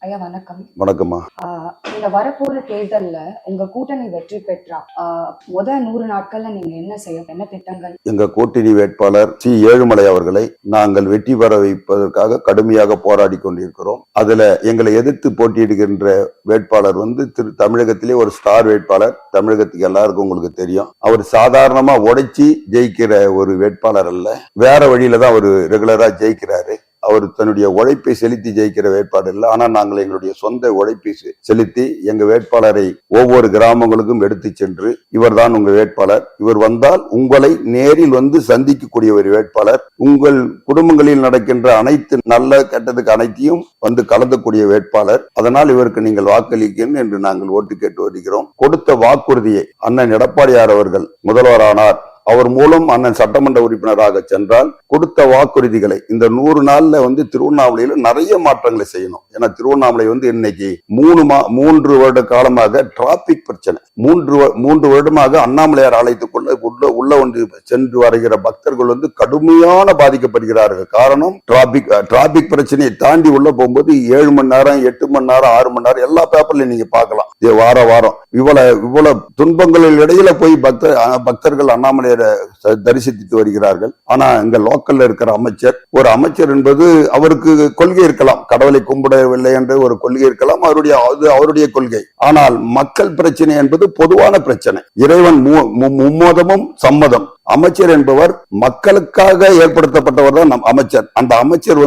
ஐயா வணக்கம். வணக்கம்மா. இந்த வரப்போற தேர்தல்ல உங்க கூட்டணி வெற்றி பெற்றா முதல் 100 நாட்கள்ல நீங்க என்ன திட்டங்கள்? எங்க கூட்டணி வேட்பாளர் சி. ஏழுமலை அவர்களை நாங்கள் வெற்றி பெற வைப்பதற்காக கடுமையாக போராடி கொண்டிருக்கிறோம். அதுல எங்களை எதிர்த்து போட்டியிடுகின்ற வேட்பாளர் தமிழகத்திலே ஒரு ஸ்டார் வேட்பாளர். தமிழகத்துக்கு எல்லாருக்கும் உங்களுக்கு தெரியும். அவர் சாதாரணமா உடைச்சி ஜெயிக்கிற ஒரு வேட்பாளர் அல்ல. வேற வழியில தான் அவர் ரெகுலரா ஜெயிக்கிறாரு. அவர் தன்னுடைய உழைப்பை செலுத்தி ஜெயிக்கிற வேட்பாளர் இல்லை. ஆனா நாங்கள் எங்களுடைய சொந்த உழைப்பை செலுத்தி எங்க வேட்பாளரை ஒவ்வொரு கிராமங்களுக்கும் எடுத்து சென்று, இவர் தான் உங்க வேட்பாளர், இவர் வந்தால் உங்களை நேரில் வந்து சந்திக்கக்கூடிய ஒரு வேட்பாளர், உங்கள் குடும்பங்களில் நடக்கின்ற அனைத்து நல்ல கெட்டதுக்கு அனைத்தையும் வந்து கலந்தக்கூடிய வேட்பாளர், அதனால் இவருக்கு நீங்கள் வாக்களிக்கணும் என்று நாங்கள் ஓட்டு கேட்டு வருகிறோம். கொடுத்த வாக்குறுதியை அண்ணன் எடப்பாடியார் அவர்கள் முதல்வரானார். அவர் மூலம் அண்ணன் சட்டமன்ற உறுப்பினராக சென்றால் கொடுத்த வாக்குறுதிகளை இந்த 100 நாள்ல திருவண்ணாமலையில நிறைய மாற்றங்களை செய்யணும். ஏன்னா திருவண்ணாமலை இன்னைக்கு 3 வருட காலமாக டிராபிக் பிரச்சனை. 3 வருடமாக அண்ணாமலையார் ஆலயத்துக்குள்ள உள்ள சென்று வருகிற பக்தர்கள் கடுமையான பாதிக்கப்படுகிறார்கள். காரணம் டிராபிக் பிரச்சனையை தாண்டி உள்ள போகும்போது 7 மணி நேரம், 8 மணி நேரம், 6 மணி நேரம் எல்லா பேப்பர்லயும் நீங்க பார்க்கலாம். வாரம் இவ்வளவு துன்பங்களில் இடையில போய் பக்தர்கள் அண்ணாமலை தரிசித்து வருகிறார்கள். ஆனா இங்க லோக்கல்ல இருக்கிற ஒரு அமைச்சர் என்பது அவருக்கு கொள்கை இருக்கலாம், கடவுளை கும்பிடவில்லை என்று ஒரு கொள்கை இருக்கலாம், அவருடைய கொள்கை. ஆனால் மக்கள் பிரச்சனை என்பது பொதுவான பிரச்சனை. இறைவன் மும்மதமும் சம்மதம். அமைச்சர் என்பவர் மக்களுக்காக ஏற்படுத்தப்பட்டவர் தான் அமைச்சர். அந்த அமைச்சர்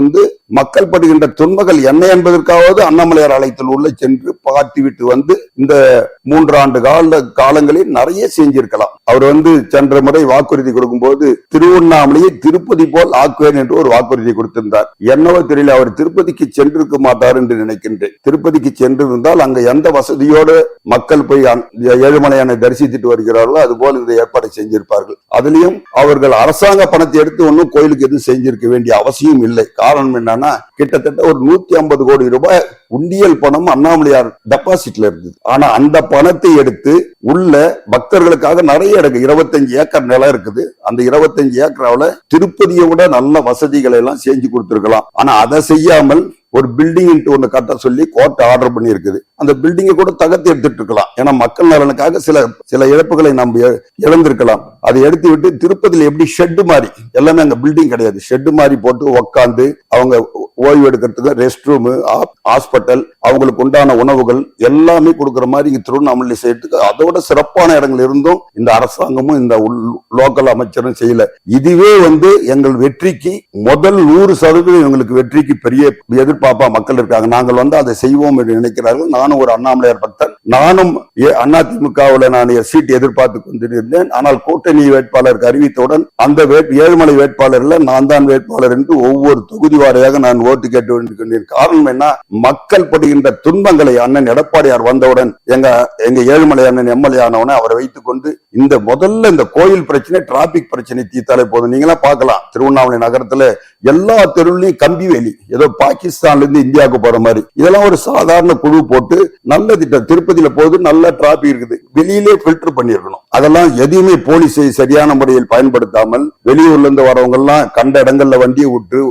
மக்கள் படுகின்ற துன்பங்கள் என்ன என்பதற்காவது அண்ணாமலையார் ஆலயத்தில் உள்ள சென்று பார்த்துவிட்டு இந்த 3 ஆண்டு காலங்களில் நிறைய செஞ்சிருக்கலாம். அவர் சென்ற முறை வாக்குறுதி கொடுக்கும் போது திருவண்ணாமலையை திருப்பதி போல் ஆக்குவேன் என்று ஒரு வாக்குறுதி கொடுத்திருந்தார். என்னவோ தெரியல, அவர் திருப்பதிக்கு சென்றிருக்க மாட்டார் என்று நினைக்கின்றேன். திருப்பதிக்கு சென்றிருந்தால் அங்க எந்த வசதியோடு மக்கள் போய் ஏழுமலையானை தரிசித்துட்டு வருகிறார்களோ அதுபோல் இந்த ஏற்பாடு செஞ்சிருப்பார்கள். அதுலயும் அவர்கள் அரசாங்க பணத்தை எடுத்து ஒன்னும் கோயிலுக்கு எதுவும் செஞ்சிருக்க வேண்டிய அவசியம் இல்லை. காரணம் என்னன்னா, கிட்டத்தட்ட ஒரு 150 கோடி ரூபாய் உண்டியல் பணம் அண்ணாமலையார் டெபாசிட்ல இருந்தது. ஆனா அந்த பணத்தை எடுத்து உள்ள பக்தர்களுக்காக நிறைய இடம், 25 ஏக்கர் நிலம் இருக்குது. அந்த 25 ஏக்கராவில் திருப்பதியை விட நல்ல வசதிகளை எல்லாம் செஞ்சு கொடுத்திருக்கலாம். ஆனா அதை செய்யாமல் ஒரு பில்டிங் ஒண்ணு கட்ட சொல்லி கோர்ட் ஆர்டர் பண்ணி இருக்குது. அந்த பில்டிங்கை கூட தகர்த்து எடுத்துட்டு இருக்கலாம். ஏன்னா மக்கள் நலனுக்காக சில இழப்புகளை நம்ம இழந்திருக்கலாம். அதை எடுத்து விட்டு திருப்பதியில் எப்படி ஷெட் மாதிரி, எல்லாமே அங்க பில்டிங் கிடையாது, ஷெட் மாதிரி போட்டு உக்காந்து அவங்க ஓய்வு எடுக்கிறதுக்கு ரெஸ்ட் ரூம், ஹாஸ்பிட்டல், அவங்களுக்கு உண்டான உணவுகள் எல்லாமே கொடுக்குற மாதிரி இங்க திருவண்ணாமலை செய்யறதுக்கு அதோட சிறப்பான இடங்கள் இருந்தும் இந்த அரசாங்கமும் இந்த லோக்கல் அமைச்சரும் செய்யல. இதுவே எங்கள் வெற்றிக்கு முதல் 100% எங்களுக்கு வெற்றிக்கு பெரிய எதிர்பார்ப்பா மக்கள் இருக்காங்க. நாங்கள் அதை செய்வோம் என்று நினைக்கிறார்கள். நானும் ஒரு அண்ணாமலையார் பக்தன். நானும் அதிமுகவில் நான் சீட் எதிர்பார்த்து கொண்டிருந்தேன். ஆனால் கூட்டணி வேட்பாளருக்கு அறிவித்தவுடன் அந்த ஏழுமலை வேட்பாளர்ல நான் தான் வேட்பாளர் என்று ஒவ்வொரு தொகுதி வாரியாக நான் ஓட்டு கேட்டு கொண்டிருக்கின்றேன். காரணம் என்ன, மக்கள் படுகின்ற துன்பங்களை அண்ணன் எடப்பாடியார் வந்தவுடன் எங்க ஏழுமலை அண்ணன் எம்எல்ஏ ஆனவுடனே அவரை வைத்துக் கொண்டு முதல்ல இந்த கோயில் பிரச்சனை, டிராபிக் பிரச்சனை தீர்த்தாலே போதும். நீங்களா பார்க்கலாம், திருவண்ணாமலை நகரத்துல எல்லா தெருவிலையும் கம்பி வேலி, ஏதோ பாகிஸ்தான்ல இருந்து இந்தியாவுக்கு போற மாதிரி. இதெல்லாம் ஒரு சாதாரண குழு போட்டு நல்ல திட்டம். திருப்பதியில போது நல்ல டிராபிக் இருக்குது, வெளியிலே பில்டர் பண்ணிருக்கணும். அதெல்லாம் எதையுமே போலீஸை சரியான முறையில் பயன்படுத்தாமல் வெளியூர்ல இருந்து வரவங்க எல்லாம் கண்ட இடங்கள்ல வண்டியை விட்டு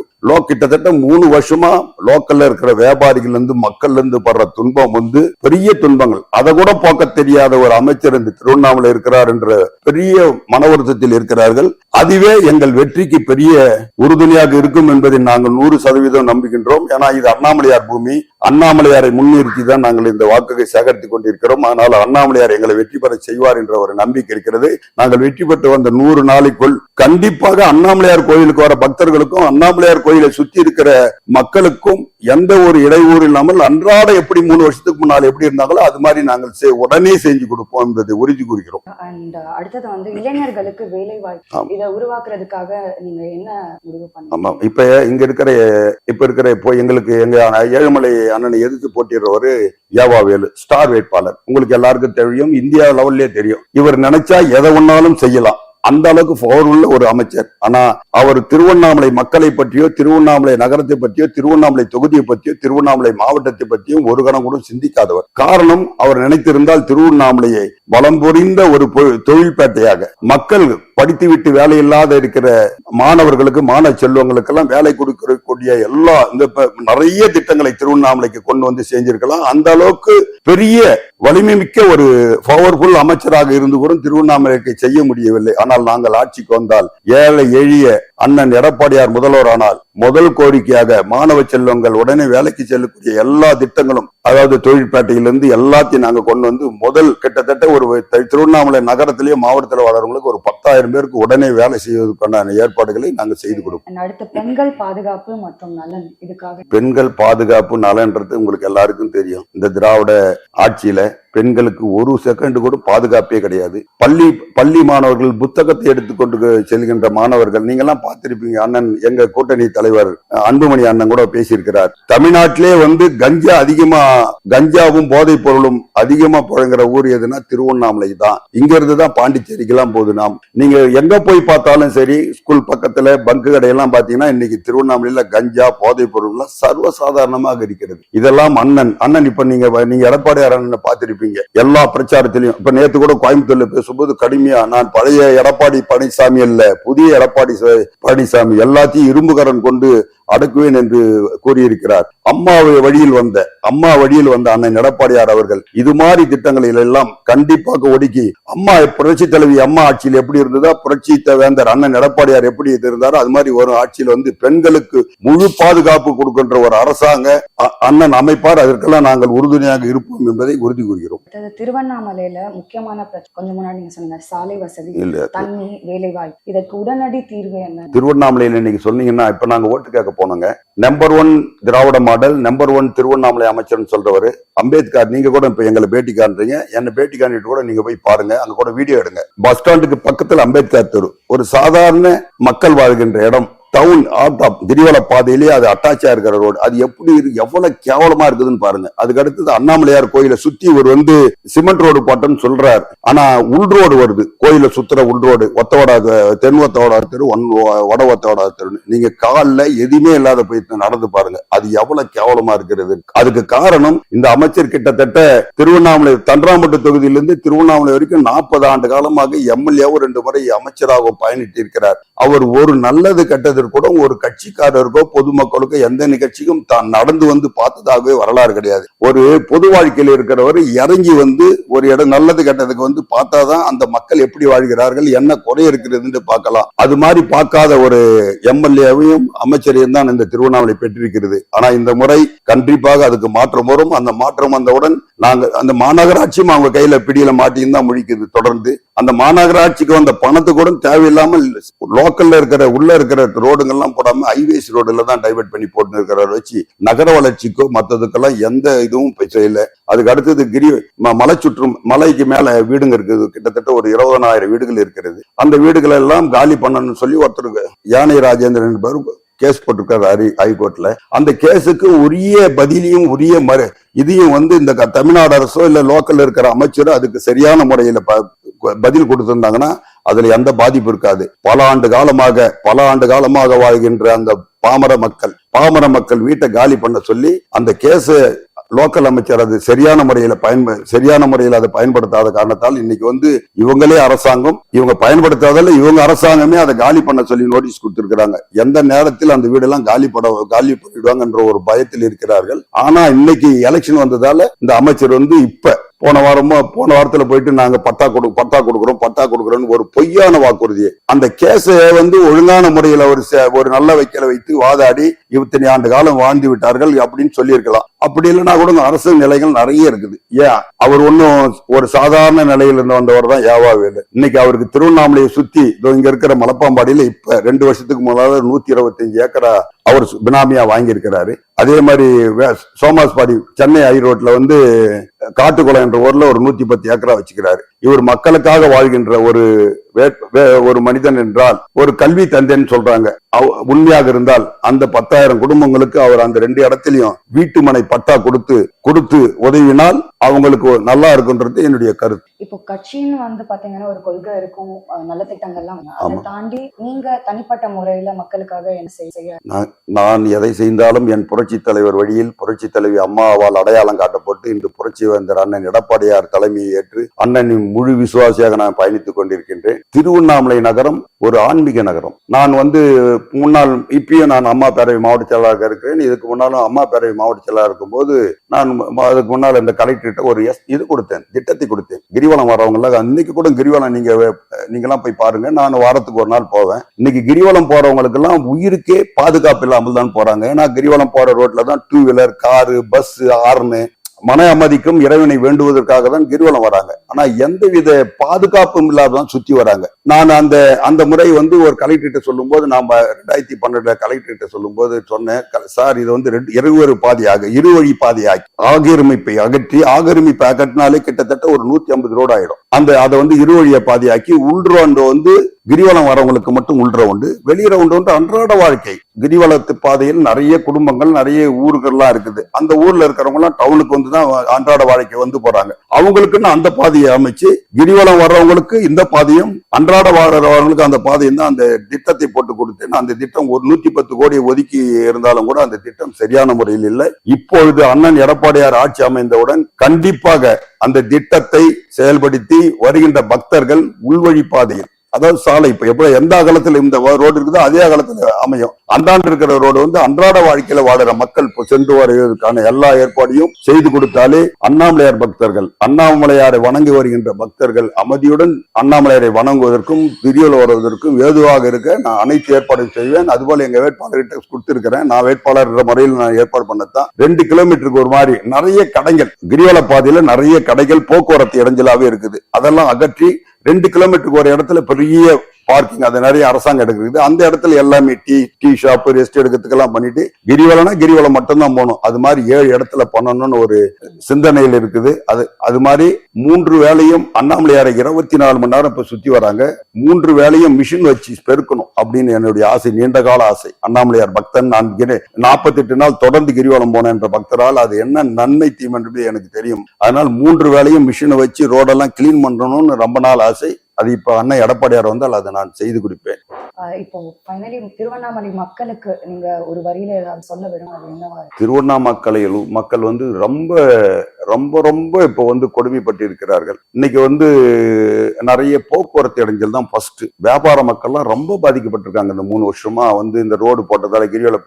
கிட்டத்தட்ட 3 வருஷமா லோக்கல்ல இருக்கிற வியாபாரிகள் மக்கள்ல இருந்து படுற துன்பம் பெரிய துன்பங்கள். அதை கூட போக்க தெரியாத ஒரு அமைச்சர் இந்த திருவண்ணாமலை இருக்கிறார் என்ற பெரிய மன வருத்தத்தில் இருக்கிறார்கள். அதுவே எங்கள் வெற்றிக்கு பெரிய உறுதுணையாக இருக்கும் என்பதை நாங்கள் 100% நம்புகின்றோம். ஏன்னா இது அண்ணாமலையார் பூமி. அண்ணாமலையாரை முன்னிறுத்தி தான் நாங்கள் இந்த வாக்குகளை சேகரித்துக் கொண்டிருக்கிறோம். அதனால அண்ணாமலையார் எங்களை வெற்றி பெற செய்வார் என்ற ஒரு நம்பிக்கை இருக்கிறது. நாங்கள் வெற்றி பெற்று வந்த 100 நாளைக்குள் கண்டிப்பாக அண்ணாமலையார் கோயிலுக்கு வர பக்தர்களுக்கும் அண்ணாமலையார் கோயிலை சுற்றி இருக்கிற மக்களுக்கும் எந்த ஒரு இடையூறு இல்லாமல் அன்றாட எப்படி 3 வருஷத்துக்கு முன்னால் எப்படி இருந்தாங்களோ அது மாதிரி நாங்கள் உடனே செஞ்சு கொடுப்போம் என்பதை உறுதி கூறுகிறோம். அடுத்தது இளைஞர்களுக்கு வேலை வாய்ப்பு இதை உருவாக்குறதுக்காக நீங்க என்ன முடிவு பண்ணீங்க? ஆமா, இப்ப இருக்கிற எங்களுக்கு எங்க ஏழுமலை அண்ணனை எதிர்த்து போட்டிடுறவரு யாவாவேலு ஸ்டார் வேட்பாளர். உங்களுக்கு எல்லாருக்கும் தெரியும், இந்தியா லெவல்லே தெரியும். இவர் நினைச்சா எதை ஒன்னாலும் செய்யலாம். அந்த அளவுக்கு பவர் உள்ள ஒரு அமைச்சர். ஆனா அவர் திருவண்ணாமலை மக்களை பற்றியோ, திருவண்ணாமலை நகரத்தை பற்றியோ, திருவண்ணாமலை தொகுதியை பற்றியோ, திருவண்ணாமலை மாவட்டத்தை பற்றியும் ஒரு கணம் கூட சிந்திக்காதவர். காரணம், அவர் நினைத்திருந்தால் திருவண்ணாமலையை வளம் பொறிந்த ஒரு தொழில்பேட்டையாக, மக்கள் படித்துவிட்டு வேலை இல்லாத இருக்கிற மாணவர்களுக்கு மாணவ செல்வங்களுக்கெல்லாம் வேலை கொடுக்கக்கூடிய எல்லா இந்த நிறைய திட்டங்களை திருவண்ணாமலைக்கு கொண்டு வந்து செஞ்சிருக்கலாம். அந்த அளவுக்கு பெரிய வலிமை மிக்க ஒரு பவர்ஃபுல் அமைச்சராக இருந்து கூட திருவண்ணாமலைக்கு செய்ய முடியவில்லை. ஆனால் நாங்கள் ஆட்சிக்கு வந்தால் ஏழை எளிய அண்ணன் எடப்பாடியார் முதல்வரானால் முதல் கோரிக்கையாக மாணவ செல்வங்கள் உடனே வேலைக்கு செல்லக்கூடிய எல்லா திட்டங்களும், அதாவது தொழிற்பேட்டையிலிருந்து எல்லாத்தையும் நாங்க கொண்டு வந்து முதல் கிட்டத்தட்ட ஒரு திருவண்ணாமலை நகரத்திலேயே மாவட்டத்தில் வளர்றவங்களுக்கு ஒரு 10,000 பேருக்கு உடனே வேலை செய்வதற்கான ஏற்பாடுகளை நாங்கள் செய்து கொடுப்போம். அடுத்து பெண்கள் பாதுகாப்பு மற்றும் நலன், இதுக்காக பெண்கள் பாதுகாப்பு நலன்றது உங்களுக்கு எல்லாருக்கும் தெரியும். இந்த திராவிட ஆட்சியில பெண்களுக்கு ஒரு செகண்ட் கூட பாதுகாப்பே கிடையாது. பள்ளி மாணவர்கள் புத்தகத்தை எடுத்துக்கொண்டு செல்கின்ற மாணவர்கள் நீங்க எல்லாம் பார்த்திருப்பீங்க. அண்ணன் எங்க கூட்டணி தலைவர் அன்புமணி அண்ணன் கூட பேசியிருக்கிறார். தமிழ்நாட்டிலே வந்து கஞ்சாவும் போதைப் பொருளும் அதிகமா புழங்குற ஊர் எதுனா திருவண்ணாமலை தான். இங்க இருந்துதான் பாண்டிச்சேரிக்கு எல்லாம் போகுது. நீங்க எங்க போய் பார்த்தாலும் சரி, ஸ்கூல் பக்கத்துல பங்கு கடையெல்லாம் பாத்தீங்கன்னா இன்னைக்கு திருவண்ணாமலையில கஞ்சா போதைப் பொருள் எல்லாம் சர்வசாதாரணமாக இருக்கிறது. இதெல்லாம் அண்ணன் இப்ப நீங்க எடப்பாடியார் அண்ணன் பார்த்திருப்பீங்க எல்லா பிரச்சாரத்திலையும். இப்ப நேத்து கூட கோயம்புத்தூர்ல பேசும்போது கடுமையா நான் பழைய எடப்பாடி பழனிசாமி அல்ல, புதிய எடப்பாடி பழனிசாமி எல்லாத்தையும் இரும்புகரன் கொண்டு அடக்குவேன் என்று கூறியிருக்கிறார். அம்மா வழியில் வந்த அண்ணன் எடப்பாடியார் அவர்கள் இது மாதிரி திட்டங்களில் எல்லாம் கண்டிப்பாக ஒடுக்கி, அம்மா புரட்சி தலைவி அம்மா ஆட்சியில் எப்படி இருந்ததோ புரட்சி வேந்தர் அண்ணன் எடப்பாடியார் எப்படி இருந்தாரோ அது மாதிரி ஒரு ஆட்சியில் வந்து பெண்களுக்கு முழு பாதுகாப்பு கொடுக்கின்ற ஒரு அரசாங்க அண்ணன் அமைப்பார். அதற்கெல்லாம் நாங்கள் உறுதுணையாக இருப்போம் என்பதை உறுதி கூறுகிறோம். திருவண்ணாமலையில முக்கியமான பிரச்சனை கொஞ்சம் முன்னாடி நீங்க சொன்ன சாலை வசதி, தண்ணி, வேலைவாய்ப்பு, இதற்கு உடனடி தீர்வு என்ன? திருவண்ணாமலையில இன்னைக்கு சொன்னீங்கன்னா, இப்ப நாங்க ஓட்டு கேட்க போனோங்க, நம்பர் 1 திராவிட மாடல், நம்பர் 1 திருவண்ணாமலை அமைச்சர் சொல்றவரு அம்பேத்கர். நீங்க கூட இப்ப எங்களை பேட்டி காண்றீங்க, என்ன பேட்டி காண்டிட்டு கூட நீங்க போய் பாருங்க, அங்க கூட வீடியோ எடுங்க. பஸ் ஸ்டாண்டுக்கு பக்கத்துல அம்பேத்கர் தெரு, ஒரு சாதாரண மக்கள் வாழ்கின்ற இடம், டவுன் கிரிவல பாதையிலேயே அது அட்டாச்சா இருக்கிற ரோடு. அது எவ்வளவு கேவலமா இருக்குதுன்னு பாருங்க. அதுக்கு அடுத்தது அண்ணாமலையார் கோயிலை சுத்தி ஒரு சிமெண்ட் ரோடு போட்டோன்னு சொல்றாரு. ஆனா உள் ரோடு வருது, கோயில சுத்துற உள் ரோடு, தென் ஒத்தவடார் தெரு, வட ஒத்தவடார் தெரு. நீங்க காலில் எதுவுமே இல்லாத போய் நடந்து பாருங்க, அது எவ்வளவு கேவலமா இருக்கிறது. அதுக்கு காரணம் இந்த அமைச்சர் கிட்டத்தட்ட திருவண்ணாமலை தன்றாம்பட்டு தொகுதியிலிருந்து திருவண்ணாமலை வரைக்கும் 40 ஆண்டு காலமாக எம்எல்ஏவும் 2 முறை அமைச்சராகவும் பயணிட்டு இருக்கிறார். அவர் ஒரு நல்லது கெட்டது கூட ஒரு கட்சிக்காரருக்கோ பொதுமக்களுக்கோ எந்த நிகழ்ச்சிக்கும் தான் நடந்து வந்து பார்த்ததாகவே வரலாறு கிடையாது. ஒரு பொது வாழ்க்கையில் இருக்கிறவர் இறங்கி வந்து ஒரு இடம் நல்லது கெட்டதுக்கு பார்த்தாதான் அந்த மக்கள் எப்படி வாழ்கிறார்கள், என்ன குறை இருக்கிறது பார்க்கலாம். அது மாதிரி பார்க்காத ஒரு எம்எல்ஏவையும் அமைச்சரையும் தான் இந்த திருவண்ணாமலை பெற்றிருக்கிறது. ஆனா இந்த முறை கண்டிப்பாக அதுக்கு மாற்றம் வரும். அந்த மாற்றம் வந்தவுடன் அந்த மாநகராட்சியும் அவங்க கையில பிடியில மாட்டின்னு தான் முழிக்குது. தொடர்ந்து அந்த மாநகராட்சிக்கு வந்த பணத்தை கூட தேவையில்லாமல் லோக்கல்ல உள்ள இருக்கிற ரோடுங்கள்லாம் போடாம ஹைவேஸ் ரோடுல தான் டைவர்ட் பண்ணி போட்டு இருக்கிற வச்சு நகர வளர்ச்சிக்கோ மற்றதுக்கெல்லாம் எந்த இதுவும் செய்யல. அதுக்கு அடுத்தது மலை சுற்றும், மலைக்கு மேல வீடுங்க இருக்குது, கிட்டத்தட்ட ஒரு 20,000 வீடுகள் இருக்கிறது. அந்த வீடுகள் எல்லாம் காலி பண்ணணும்னு சொல்லி ஒருத்தருக்கு யானை ராஜேந்திரன் என்பவர் கேஸ் போட்டிருக்காரு ஹைகோர்ட்ல. அந்த கேஸுக்கு உரிய பதிலையும் உரிய இதையும் இந்த தமிழ்நாடு அரசோ இல்ல லோக்கல்ல இருக்கிற அமைச்சரோ அதுக்கு சரியான முறையில பதில் கொடுத்திருந்தாங்கன்னா அதுல எந்த பாதிப்பு இருக்காது. பல ஆண்டு காலமாக வாழ்கின்ற அந்த பாமர மக்கள் வீட்டை காலி பண்ண சொல்லி அந்த கேஸ லோக்கல் அமைச்சர் அது சரியான முறையில் அதை பயன்படுத்தாத காரணத்தால் இன்னைக்கு இவங்களே அரசாங்கம், இவங்க பயன்படுத்தாதல்ல, இவங்க அரசாங்கமே அதை காலி பண்ண சொல்லி நோட்டீஸ் கொடுத்திருக்கிறாங்க. எந்த நேரத்தில் அந்த வீடெல்லாம் காலி பண்ணிடுவாங்க என்ற ஒரு பயத்தில் இருக்கிறார்கள். ஆனா இன்னைக்கு எலெக்ஷன் வந்ததால இந்த அமைச்சர் இப்ப போன வாரத்துல போயிட்டு நாங்க பட்டா கொடுக்கிறோம் ஒரு பொய்யான வாக்குறுதியை, அந்த கேஸ ஒழுங்கான முறையில ஒரு நல்ல வைக்கல வைத்து வாதாடி 20 ஆண்டு காலம் வாழ்ந்து விட்டார்கள் அப்படின்னு சொல்லி இருக்கலாம். அப்படி இல்லைன்னா கூட அரசு நிலைகள் நிறைய இருக்குது. ஏன் அவர் ஒன்னும் ஒரு சாதாரண நிலையில இருந்து வந்தவர் தான் ஏவாவே இல்லை. இன்னைக்கு அவருக்கு திருவண்ணாமலையை சுத்தி இங்க இருக்கிற மலப்பாம்பாடியில இப்ப 2 வருஷத்துக்கு முதல்ல 125 ஏக்கரா அவர் பினாமியா வாங்கி இருக்கிறாரு. அதே மாதிரி சோமாஸ்பாடி சென்னை ஹைரோட்ல காட்டுக்குளம் என்ற ஊர்ல ஒரு 110 ஏக்கரா வச்சுக்கிறாரு. இவர் மக்களுக்காக வாழ்கின்ற ஒரு மனிதன் என்றால் ஒரு கல்வி தந்தைன்னு சொல்றாங்க. உண்மையாக இருந்தால் அந்த 10,000 குடும்பங்களுக்கு அவர் அந்த 2 இடத்திலையும் வீட்டு மனை பட்டா கொடுத்து உதவினால் அவங்களுக்கு நல்லா இருக்குன்றது என்னுடைய கருத்து. இப்போ கட்சின்னு பாத்தீங்கன்னா ஒரு கொள்கை இருக்கும், நல்ல திட்டங்கள்லாம். அதை தாண்டி நீங்க தனிப்பட்ட முறையில மக்களுக்காக என்ன செய்ய? நான் எதை செய்தாலும் என் புரட்சி தலைவர் வழியில் புரட்சி தலைவி அம்மாவால் அடையாளம் காட்டப்பட்டு இன்று புரட்சி வேந்தர் அண்ணன் எடப்பாடியார் தலைமையை ஏற்று அண்ணனின் முழு விசுவாசியாக நான் பயணித்துக் கொண்டிருக்கின்றேன். திருவண்ணாமலை நகரம் ஒரு ஆன்மீக நகரம். நான் முன்னாள் இப்பயும் நான் அம்மா பேரவை மாவட்ட செயலாளராக இருக்கிறேன். இதுக்கு முன்னாலும் அம்மா பேரவை மாவட்ட செயலாளர் இருக்கும்போது நான் அதுக்கு முன்னால் இந்த கலெக்டர்கிட்ட ஒரு இது கொடுத்தேன், திட்டத்தை கொடுத்தேன். கிரிவலம் வரவங்க இன்னைக்கு கூட கிரிவலம் நீங்கெல்லாம் போய் பாருங்க. நான் வாரத்துக்கு ஒரு நாள் போவேன். இன்னைக்கு கிரிவலம் போறவங்களுக்கு எல்லாம் உயிருக்கே பாதுகாப்பு இல்லாமல் தான் போறாங்க. ஏன்னா கிரிவலம் போற ரோட்ல தான் 2 வீலர், காரு, பஸ், ஆர்னு மன அமைதிக்கும் இறைவனை வேண்டுவதற்காக தான் கிரிவலம் வராங்க. ஆனா எந்தவித பாதுகாப்பும் இல்லாதான் சுத்தி வராங்க. நான் அந்த முறை ஒரு கலெக்டர்கிட்ட சொல்லும் போது, நாம 2012 கலெக்டர்கிட்ட சொல்லும் போது சொன்னேன், சார் இது இருவழி பாதையாக்கி ஆக்கிரமிப்பை அகற்றினாலே கிட்டத்தட்ட ஒரு 150 ரோடு ஆயிடும். அதை இருவழிய பாதையாக்கி உள்ரோண்டு கிரிவலம் வரவங்களுக்கு மட்டும் உள் ரவுண்டு, வெளி ரவுண்டு அன்றாட வாழ்க்கை. கிரிவலத்து பாதையில் நிறைய குடும்பங்கள், நிறைய ஊர்கள்லாம் இருக்குது. அந்த ஊர்ல இருக்கிறவங்க எல்லாம் டவுனுக்கு தான் அன்றாட வாழ்க்கை போறாங்க. அவங்களுக்குன்னு அந்த பாதையை அமைச்சு, கிரிவலம் வர்றவங்களுக்கு இந்த பாதையும், அன்றாட வாழ்றவங்களுக்கு அந்த பாதையும் தான் அந்த திட்டத்தை போட்டு கொடுத்தேன். அந்த திட்டம் ஒரு 110 கோடி ஒதுக்கி இருந்தாலும் கூட அந்த திட்டம் சரியான முறையில் இல்லை. இப்பொழுது அண்ணன் எடப்பாடியார் ஆட்சி அமைந்தவுடன் கண்டிப்பாக அந்த திட்டத்தை செயல்படுத்தி வருகின்ற பக்தர்கள் உள்வழி பாதையில், அதாவது சாலை இப்ப எந்த அகலத்துல இந்த ரோடு இருக்குதோ அதே அகலத்துல அமையும். அந்தாண்டு இருக்கிற ரோடு அன்றாட வாழ்க்கையில வாழுற மக்கள் சென்று வருவதற்கான எல்லா ஏற்பாடையும் செய்து கொடுத்தாலே அண்ணாமலையார் பக்தர்கள், அண்ணாமலையாரை வணங்கி வருகின்ற பக்தர்கள் அமைதியுடன் அண்ணாமலையாரை வணங்குவதற்கும் கிரிவலம் வருவதற்கும் ஏதுவாக இருக்க நான் அனைத்து ஏற்பாடும் செய்வேன். அதுபோல எங்க வேட்பாளர்கிட்ட கொடுத்திருக்கிறேன். நான் வேட்பாளர் முறையில் நான் ஏற்பாடு பண்ணத்தான் 2 கிலோமீட்டருக்கு ஒரு மாதிரி நிறைய கடைகள், கிரிவல பாதையில நிறைய கடைகள் போக்குவரத்து இடைஞ்சலாவே இருக்குது. அதெல்லாம் அகற்றி 2 கிலோமீட்டருக்கு ஒரு இடத்துல பெரிய பார்க்கிங், அது நிறைய அரசாங்கம் எடுக்கிறது. அந்த இடத்துல எல்லாமே டீ ஷாப், ரெஸ்ட் எடுக்கிறதுக்கெல்லாம் பண்ணிட்டு கிரிவலம் மட்டும்தான் போகணும். அது மாதிரி 7 இடத்துல பண்ணணும்னு ஒரு சிந்தனையில் இருக்குது. அது மாதிரி 3 வேளையும் அண்ணாமலையாரை 24 மணி நேரம் இப்ப சுத்தி வராங்க. 3 வேளையும் மிஷின் வச்சு பெருக்கணும் அப்படின்னு என்னுடைய ஆசை, நீண்ட கால ஆசை. அண்ணாமலையார் பக்தன் நான் 48 நாள் தொடர்ந்து கிரிவலம் போனேன் என்ற பக்தரால் அது என்ன நன்மை தீமை என்பது எனக்கு தெரியும். அதனால் 3 வேளையும் மிஷினை வச்சு ரோடெல்லாம் கிளீன் பண்ணணும்னு ரொம்ப நாள் ஆசை. அது இப்ப அண்ணன் எடப்பாடியார் வந்தால் அதை நான் செய்து கொடுப்பேன். இப்போ ஃபைனலி திருவண்ணாமலை மக்களுக்கு நீங்க ஒரு வரியில ஏதாவது சொல்ல விரும்புறீங்க? திருவண்ணாமலை மக்கள் ரொம்ப ரொம்ப ரொம்ப இப்போ கொடுமைப்பட்டு இருக்கிறார்கள். இன்னைக்கு நிறைய போக்குவரத்து இடைஞ்சல் தான் ஃபர்ஸ்ட். வியாபார மக்கள்லாம் ரொம்ப பாதிக்கப்பட்டிருக்காங்க. இந்த 3 வருஷமா இந்த ரோடு போட்டதால, கிரிவல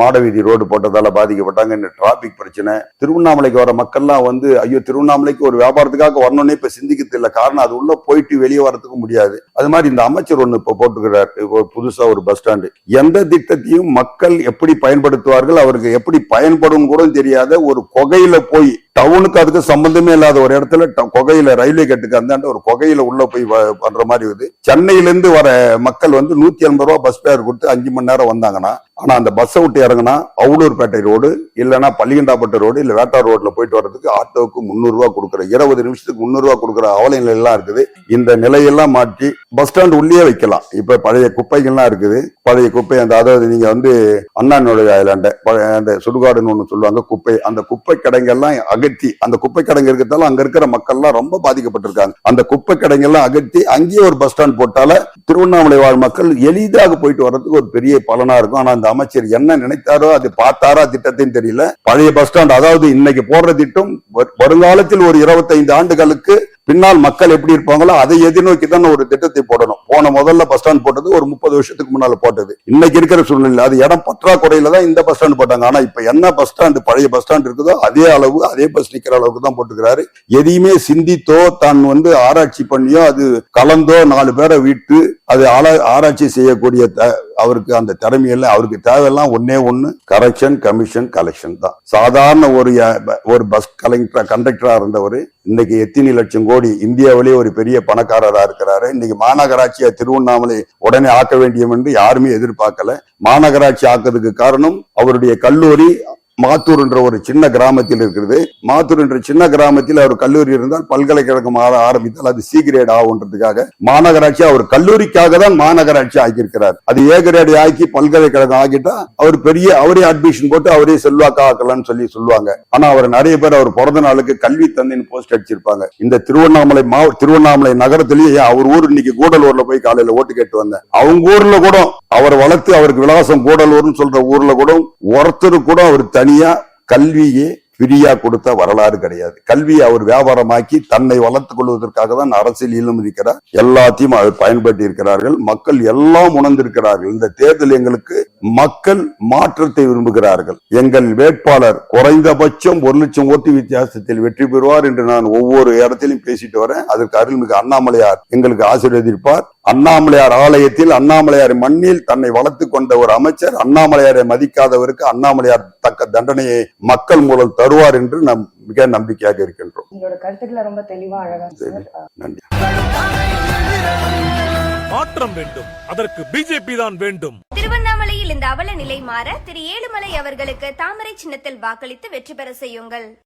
மாடவீதி ரோடு போட்டதால பாதிக்கப்பட்டாங்க. இந்த டிராபிக் பிரச்சனை. திருவண்ணாமலைக்கு வர மக்கள்லாம் ஐயோ திருவண்ணாமலைக்கு ஒரு வியாபாரத்துக்காக வரணும்னே இப்ப சிந்திக்கிறது இல்லை. காரணம் அது உள்ள போயிட்டு வெளியே வரதுக்கு முடியாது. அது மாதிரி இந்த அமைச்சர் இப்ப போட்டுக்கிறார் புதுசா ஒரு பஸ் ஸ்டாண்டு. எந்த திட்டத்தையும் மக்கள் எப்படி பயன்படுத்துவார்கள், அவருக்கு எப்படி பயன்படும் கூட தெரியாத ஒரு கொகையில போய், டவுனுக்கு அதுக்கு சம்பந்தமே இல்லாத ஒரு இடத்துல கொகையில, ரயில்வே கேட்டுக்கு அந்தாண்ட ஒரு கொகையில உள்ள போய் பண்ற மாதிரி இருக்குது. சென்னையிலிருந்து வர மக்கள் 180 ரூபா பஸ் ஃபேர் கொடுத்து 5 மணி நேரம் வந்தாங்கன்னா, ஆனா அந்த பஸ்ஸை விட்டு இறங்கினா அவுளூர்பேட்டை ரோடு இல்லைன்னா பள்ளிகண்டாப்பட்ட ரோடு இல்ல வேட்டார் ரோட்ல போயிட்டு வர்றதுக்கு ஆட்டோவுக்கு 300 ரூபா கொடுக்குற, 20 நிமிஷத்துக்கு 300 ரூபா கொடுக்குற அவல நிலையெல்லாம் இருக்குது. இந்த நிலையெல்லாம் மாற்றி பஸ் ஸ்டாண்ட் உள்ளே வைக்கலாம். இப்ப பழைய குப்பைகள்லாம் இருக்குது. பழைய குப்பை அதாவது நீங்க அண்ணானுடைய அந்த சுடுகாடுன்னு ஒண்ணு சொல்லுவாங்க, குப்பை. அந்த குப்பை கிடங்கெல்லாம் அகற்றி, அந்த குப்பை கிடங்கு இருக்கிறதால அங்க இருக்கிற மக்கள்லாம் ரொம்ப பாதிக்கப்பட்டிருக்காங்க. அந்த குப்பை கிடங்கெல்லாம் அகற்றி அங்கேயே ஒரு பஸ் ஸ்டாண்ட் போட்டால திருவண்ணாமலை வாழ் மக்கள் எளிதாக போயிட்டு வர்றதுக்கு ஒரு பெரிய பலனா இருக்கும். ஆனா அந்த அமைச்சர் என்ன நினைத்தாரோ, அது பார்த்தாரா திட்டத்தையும் தெரியல. பழைய பஸ் ஸ்டாண்ட், அதாவது இன்னைக்கு போடுற திட்டம் வருங்காலத்தில் ஒரு 25 ஆண்டுகளுக்கு பின்னால் மக்கள் எப்படி இருப்பாங்களோ அதை எதிர்நோக்கி தான் ஒரு திட்டத்தை போடணும். முதல்ல பஸ் ஸ்டாண்ட் போட்டது ஒரு 30 வருஷத்துக்கு முன்னால போட்டது. இன்னைக்கு இருக்கிற சூழ்நிலை அது இடம் பற்றாக்குறையில தான் இந்த பஸ் ஸ்டாண்ட் போட்டாங்க. ஆனா இப்ப என்ன பஸ் ஸ்டாண்ட், பழைய பஸ் ஸ்டாண்ட் இருக்குதோ அதே அளவு, அதே பஸ் நிக்கிற அளவுக்கு தான் போட்டுக்கிறாரு. எதையுமே சிந்தித்தோ தான் ஆராய்ச்சி பண்ணியோ அது கலந்தோ 4 பேரை விட்டு அது ஆராய்ச்சி செய்யக்கூடிய அவருக்கு அந்த திறமையில, அவருக்கு தேவையெல்லாம் ஒண்ணு கரெக்ஷன், கமிஷன், கலெக்ஷன் தான். சாதாரண ஒரு பஸ் கண்டக்டரா இருந்தவர் இன்னைக்கு எத்தனை லட்சம் கோடி, இந்தியாவிலேயே ஒரு பெரிய பணக்காரரா இருக்கிறாரு. இன்னைக்கு மாநகராட்சியை திருவண்ணாமலை உடனே ஆக்க வேண்டியும் என்று யாருமே எதிர்பார்க்கல. மாநகராட்சி ஆக்கிறதுக்கு காரணம் அவருடைய கல்லூரி மாத்தூர் என்ற ஒரு சின்ன கிராமத்தில் இருக்கிறது. மாத்தூர் என்ற சின்ன கிராமத்தில் அவர் கல்லூரி இருந்தால் பல்கலைக்கழகம் ஆரம்பித்தால் அது சி கிரேட் ஆகுன்றதுக்காக மாநகராட்சி, அவர் கல்லூரிக்காக தான் மாநகராட்சி ஆக்கியிருக்கிறார். அது ஏ கிரேட் ஆக்கி பல்கலைக்கழகம் ஆகிட்டா அவர் அவரே அட்மிஷன் போட்டு அவரே செல்வாக்கா ஆக்கலாம்னு சொல்லுவாங்க. ஆனா அவர் நிறைய பேர் அவர் பிறந்த நாளுக்கு கல்வி தந்தைன்னு போஸ்ட் அடிச்சிருப்பாங்க. இந்த திருவண்ணாமலை நகரத்திலேயே அவர் ஊர், இன்னைக்கு கூடலூர்ல போய் காலையில ஓட்டு கேட்டு வந்தேன். அவங்க ஊர்ல கூட அவர் வளர்த்து அவருக்கு விலாசம் கூடலூர்னு சொல்ற ஊர்ல கூட ஒருத்தர் கூட அவர் தனியா கல்வியே ஃப்ரீயா கொடுத்த வரலாறு கிடையாது. கல்வியை அவர் வியாபாரமாக்கி தன்னை வளர்த்துக் கொள்வதற்காக தான் அரசியலிலும் இருக்கிறார். எல்லாத்தையும் அவர் பயன்படுத்தி இருக்கிறார்கள். மக்கள் எல்லாம் உணர்ந்திருக்கிறார்கள். இந்த தேர்தல் எங்களுக்கு மக்கள் மாற்றத்தை விரும்புகிறார்கள். எங்கள் வேட்பாளர் குறைந்தபட்சம் 1 லட்சம் ஓட்டு வித்தியாசத்தில் வெற்றி பெறுவார் என்று நான் ஒவ்வொரு இடத்திலும் பேசிட்டு வரேன். அதற்கு அருள்மிகு அண்ணாமலையார் எங்களுக்கு ஆசீர்வதிப்பார். அண்ணாமலையார் ஆலயத்தில் அண்ணாமலையார் மண்ணில் தன்னை வளர்த்துக் கொண்ட ஒரு அமைச்சர் அண்ணாமலையாரை மதிக்காதவருக்கு அண்ணாமலையார் தக்க தண்டனையை மக்கள் மூலம் தருவார் என்று நாம் மிக நம்பிக்கையாக இருக்கின்றோம். உங்களோட கருத்துக்களை ரொம்ப தெளிவா அழகா சார். நன்றி. மாற்றம் வேண்டும், அதற்கு பிஜேபி தான் வேண்டும். திருவண்ணாமலையில் இந்த அவல நிலை மாற திரு ஏழுமலை அவர்களுக்கு தாமரை சின்னத்தில் வாக்களித்து வெற்றி பெற செய்யுங்கள்.